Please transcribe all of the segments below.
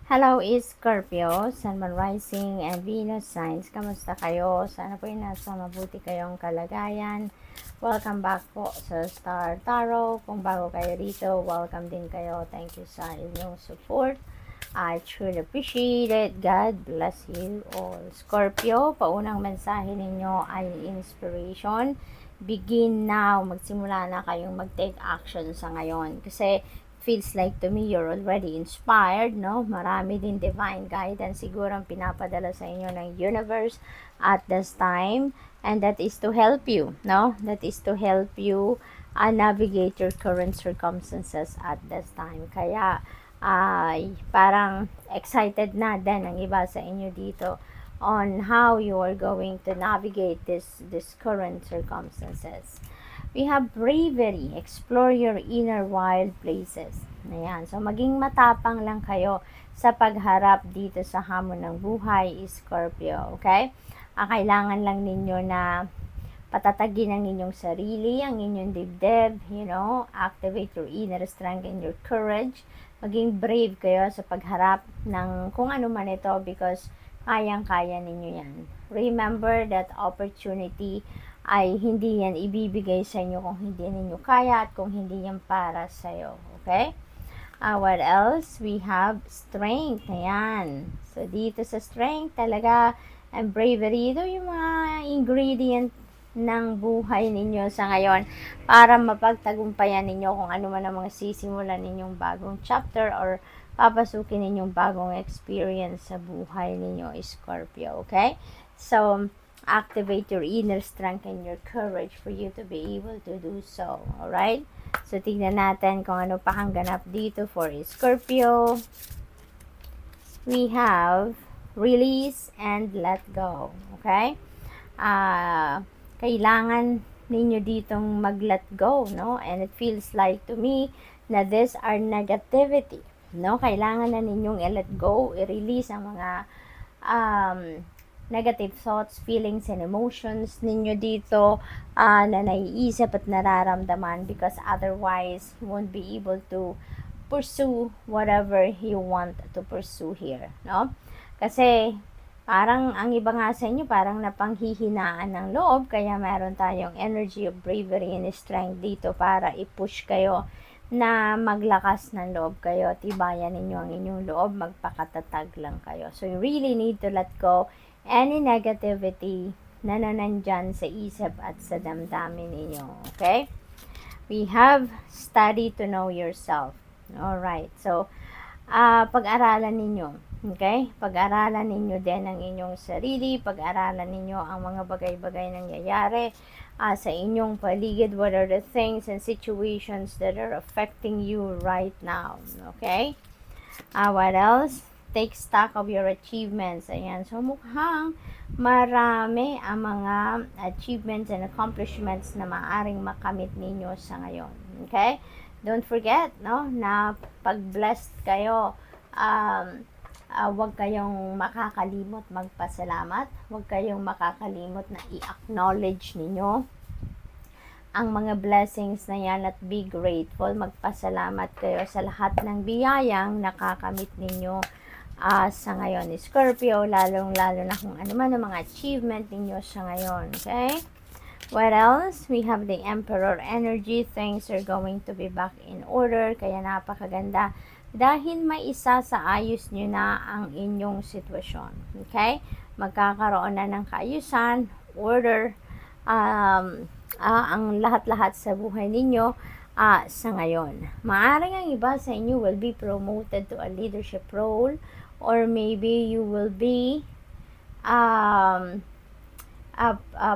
Hello, Scorpio, Sun, Moon, Rising, and Venus signs. Kamusta kayo? Sana po nasa mabuti kayong kalagayan. Welcome back po sa Star Tarot. Kung bago kayo dito, welcome din kayo. Thank you sa inyong support. I truly appreciate it. God bless you all. Scorpio, paunang mensahe ninyo ay inspiration. Begin now. Magsimula na kayong mag-take action sa ngayon. Kasi feels like to me you're already inspired, no? Marami din divine guidance siguro ang pinapadala sa inyo ng universe at this time, and that is to help you, no? That is to help you navigate your current circumstances at this time. Kaya parang excited na din ang iba sa inyo dito on how you are going to navigate this current circumstances. We have bravery. Explore your inner wild places. Ayan. So, maging matapang lang kayo sa pagharap dito sa hamon ng buhay, Scorpio. Okay? Kailangan lang ninyo na patatagin ang inyong sarili, ang inyong dibdib, activate your inner strength and your courage. Maging brave kayo sa pagharap ng kung ano man ito because kayang-kaya ninyo yan. Remember that opportunity ay hindi yan ibibigay sa inyo kung hindi ninyo kaya at kung hindi yan para sa iyo. Okay? What else? We have strength. Ayan. So, dito sa strength talaga and bravery, ito yung mga ingredient ng buhay ninyo sa ngayon para mapagtagumpayan ninyo kung ano man ang mga sisimulan ninyong bagong chapter or papasukin ninyong bagong experience sa buhay ninyo, Scorpio. Okay? So, activate your inner strength and your courage for you to be able to do so. Alright? So, tignan natin kung ano pa ang ganap dito for Scorpio. We have release and let go. Okay? Kailangan ninyo ditong mag-let go, no? And it feels like to me na these are negativity, no? Kailangan na ninyong i-let go, i-release ang mga negative thoughts, feelings, and emotions ninyo dito na naiisip at nararamdaman because otherwise you won't be able to pursue whatever you want to pursue here, no? Kasi parang ang iba nga sa inyo parang napanghihinaan ng loob kaya meron tayong energy of bravery and strength dito para i-push kayo na maglakas ng loob kayo, tibayan ninyo ang inyong loob, magpakatatag lang kayo. So you really need to let go any negativity na nandyan sa isip at sa damdamin ninyo. Okay? We have study to know yourself. Alright. So, pag-aralan ninyo. Okay? Pag-aralan ninyo din ang inyong sarili. Pag-aralan ninyo ang mga bagay-bagay nangyayari sa inyong paligid. What are the things and situations that are affecting you right now? Okay? What else? Take stock of your achievements. Ayan. So, mukhang marami ang mga achievements and accomplishments na maaring makamit ninyo sa ngayon. Okay? Don't forget, no, na pag-blessed kayo, huwag kayong makakalimot magpasalamat. Huwag kayong makakalimot na i-acknowledge ninyo ang mga blessings na yan at be grateful. Magpasalamat kayo sa lahat ng biyayang nakakamit ninyo sa ngayon, Scorpio, lalong-lalo na kung ano man ang mga achievement ninyo sa ngayon. Okay? What else? We have the Emperor energy. Things are going to be back in order. Kaya napakaganda. Dahil may isa sa ayos nyo na ang inyong sitwasyon. Okay? Magkakaroon na ng kaayusan, order, ang lahat-lahat sa buhay ninyo sa ngayon. Maaring ang iba sa inyo will be promoted to a leadership role or maybe you will be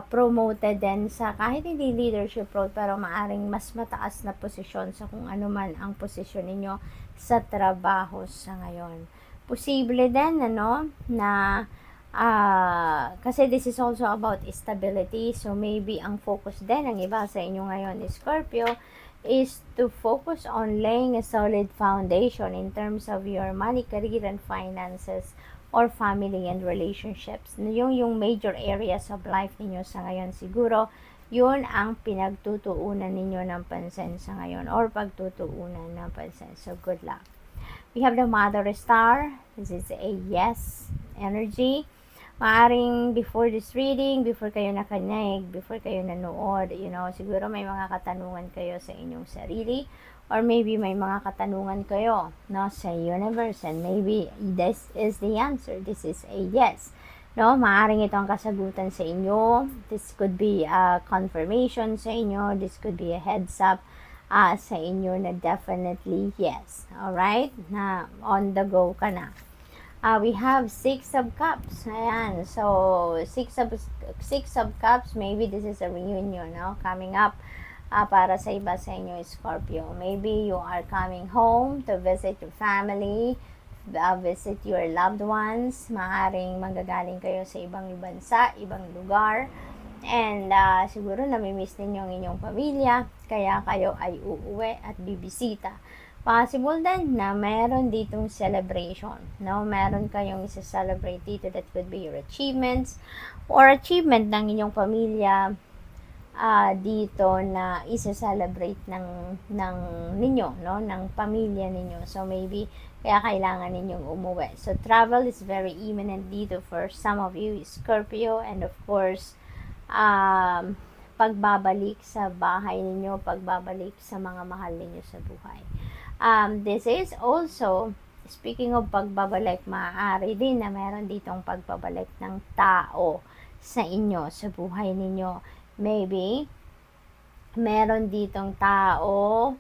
promoted din sa kahit hindi leadership role pero maaring mas mataas na posisyon sa kung ano man ang posisyon ninyo sa trabaho sa ngayon. Posible din na kasi this is also about stability, so maybe ang focus din ng iba sa inyo ngayon, Scorpio, is to focus on laying a solid foundation in terms of your money, career, and finances or family and relationships. Yung major areas of life ninyo sa ngayon, siguro yun ang pinagtutuunan ninyo ng pansin sa ngayon or pagtutuunan ng pansin. So good luck. We have the Mother Star. This is a yes energy. Maaring before this reading, before kayo nakinig, before kayo nanood, siguro may mga katanungan kayo sa inyong sarili, or maybe may mga katanungan kayo, no, sa universe, and maybe this is the answer. This is a yes. No, maaring ito ang kasagutan sa inyo. This could be a confirmation sa inyo. This could be a heads up sa inyo na definitely yes. Alright? Na on the go ka na. We have 6 of Cups. Ayan. So, 6 of Cups. Maybe this is a reunion, no? Coming up para sa iba sa inyo, Scorpio. Maybe you are coming home to visit your family, visit your loved ones. Maaring manggagaling kayo sa ibang bansa, ibang lugar. And siguro namimiss ninyo ang inyong pamilya. Kaya kayo ay uuwi at bibisita. Possible din na meron ditong celebration, no? Meron kayong isa-celebrate dito that could be your achievements or achievement ng inyong pamilya dito na isa-celebrate ng ninyo, no? Ng pamilya ninyo. So maybe kaya kailangan ninyong umuwi. So travel is very imminent dito for some of you, Scorpio, and of course pagbabalik sa bahay ninyo, pagbabalik sa mga mahal ninyo sa buhay. This is also, speaking of pagbabalik, maaari din na meron ditong pagbabalik ng tao sa inyo, sa buhay ninyo. Maybe, meron ditong tao,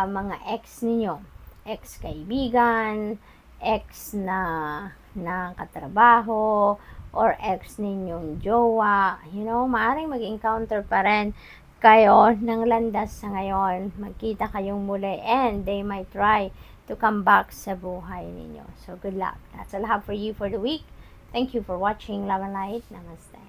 mga ex ninyo, ex-kaibigan, ex na katrabaho, or ex ninyong jowa. Maaaring mag-encounter pa rin kayo ng landas sa ngayon, magkita kayong muli, and they might try to come back sa buhay ninyo. So, good luck. That's all I have for you for the week. Thank you for watching. Love and light. Namaste.